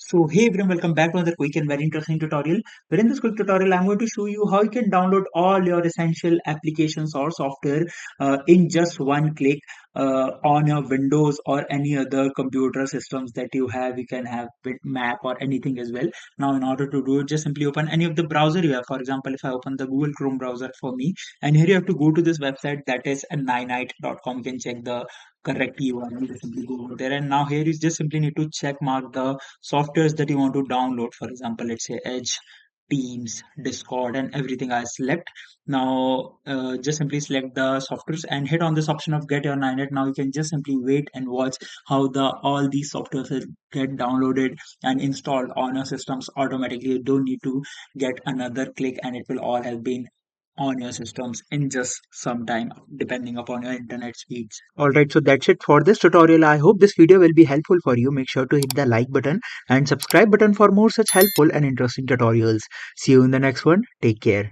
So hey everyone, welcome back to another quick and very interesting tutorial. Where in this quick tutorial, I'm going to show you how you can download all your essential applications or software in just one click on your Windows or any other computer systems that you have. You can have Mac or anything as well. Now, in order to do it, just simply open any of the browser you have. For example, if I open the Google Chrome browser for me, and here you have to go to this website that is ninite.com. You can check the correct URL. Just simply go over there, and now here you just simply need to check mark the softwares that you want to download. For example, let's say Edge, Teams, Discord, and everything I select. Now, just simply select the softwares and hit on this option of Get Your 9net. Now you can just simply wait and watch how the all these softwares will get downloaded and installed on your systems automatically. You don't need to get another click, and it will all have been on your systems in just some time depending upon your internet speeds. Alright, so that's it for this tutorial. I hope this video will be helpful for you. Make sure to hit the like button and subscribe button for more such helpful and interesting tutorials. See you in the next one. Take care.